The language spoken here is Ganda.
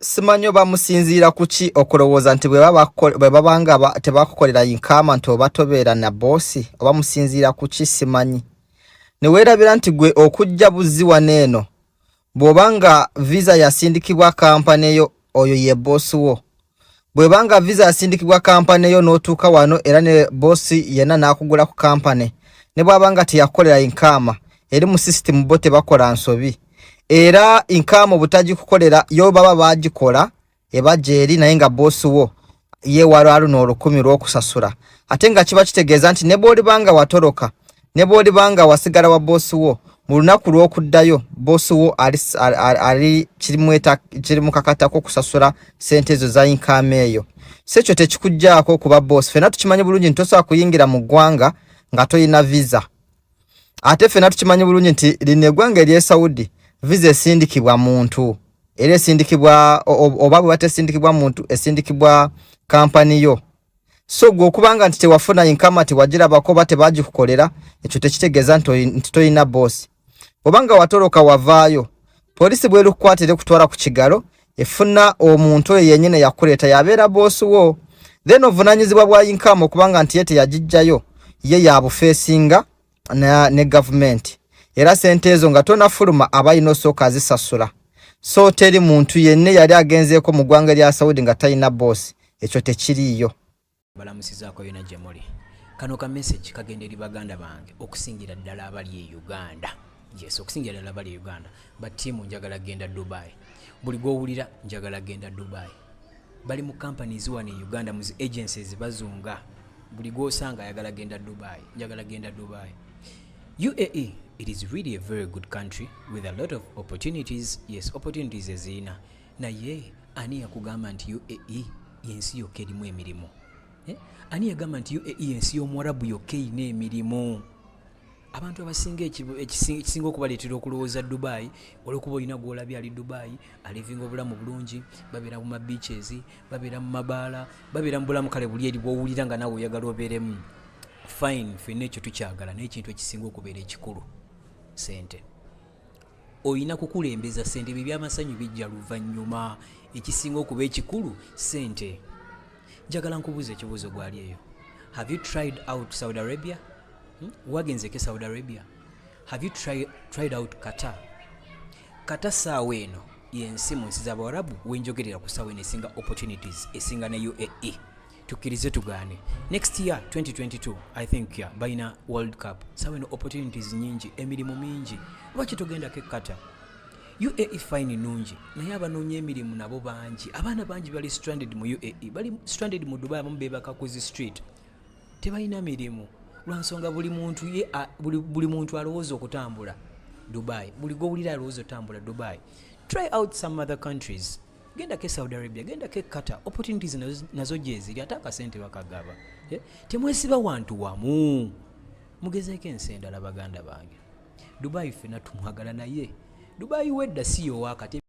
simanyo bamusinziira kuki okulowooza nti bwe babanga tebakukolera inkama nti oba tobeera na boosi oba musinziira kuki simanyi ne weerabira nti gwe okujja buzzi waneeno bw'obanga visa yasindikibwa kampani yo oyo ye boosi wo bw'ebanga visa yasindikibwa kampani yo n'otuuka wano era ne boosi yenna n'akugula ku kampani ne bw'abanga teyakukolera inkama eri mu system bo tebakola nsobi era inkama obutagikukolera yo baba bagikola ebajja eri naye nga boosi wo ye walwalu n'olukumi lw'okusasula ate nga kiba kitegeeza nti ne bw'olibanga watoloka ne bw'olibanga wasigala wa boosi wo mu lunaku lw'okuddayo boosi wo ali kiri mu kakatako kusasula sente ezo za inkama eyo so ekyo tekikugjaako kuba boosi fena tukimanyi bulungi nti tosobola kuyingira mu ggwanga nga toyina visa ate fena tukimanyi bulungi nti lino eggwanga ery'e Saudi visa esindikibwa muntu era esindikibwa oba bwe batesindikibwa muntu esindikibwa kampani yo so gwe okubanga nti tewafuna inkama tewagirabako oba tebagikukolera ekyo tekitegeeza nti toyina boosi obanga watoloka wavaayo polisi bw'eri kukwatira kutwala ku kigalo efuna omuntu oyo yennyini yakuleeta yabeera boosi wo then ovunaanyizibwa bwa inkama okubanga nti ye teyagijjayo ye yabufeesinga ne gavumenti era sente ezo nga tonafuluma aba alina osooka azisasula so teri muntu yenna yali agenzeeko mu ggwanga lya Saudi nga talina boosi ekyo tekiriiyo balamusizaako yona gye muli kano ka message kagenda eri baganda bange okusingira ddala abali e Uganda yes okusingira ddala abali e Uganda batiimu njagala genda Dubai buli gw'owulira njagala genda Dubai bali mu companies wano e Uganda mu agencies bazunga buli gw'osanga ayagala genda Dubai njagala genda Dubai UAE it is really a very good country with a lot of opportunities yes opportunities ezina naye ani yakugamba nti UAE yensi yokka erimu emirimu ani yagamba nti UAE yensi y'Omwarabu yokka erina emirimu abantu abasinga ekisinga okubaleetera okulowooza Dubai olwokuba olina gw'olabye ali Dubai alivinga obulamu bulungi babeera mu mabeaches babeera mu mabaala babeera mu bulamu kale buli eri bw'owulira nga naawe oyagala obeeremu fine ffenna ekyo tukyagala naye ekintu ekisinga okubeera ekikulu sente oyina kukulembeza sente byamasanyu bijja luvannyuma ekisinga okuba ekikulu sente njagala nkubuuza ekibuuzo gwali eyo have you tried out Saudi Arabia wagenzeko Saudi Arabia have you tried out Qatar saawa eno yensi mu nsi z'Abawarabu wenjogerera ku saawa eno esinga opportunities esinga ne UAE tukkirize tugaane next year 2022 I think bayina World Cup saawa eno opportunities nyingi emirimu mingi lwaki togendako Qatar UAE fine nungi naye abanoonya emirimu nabo bangi abaana bangi bali stranded mu UAE bali stranded mu Dubai abamu beebaka ku zi street tebalina mirimu lwansonga buli muntu alowooza okutambula Dubai buli gw'owulira alowooza otambula Dubai try out some other countries gendako Saudi Arabia gendako Qatar opportunities nazo gyeziri ate akasente bakagaba temwesiba wantu wamu mugezeeko ensi endala baganda bange Dubai ffenna tumwagala naye Dubai wedda si yowaakati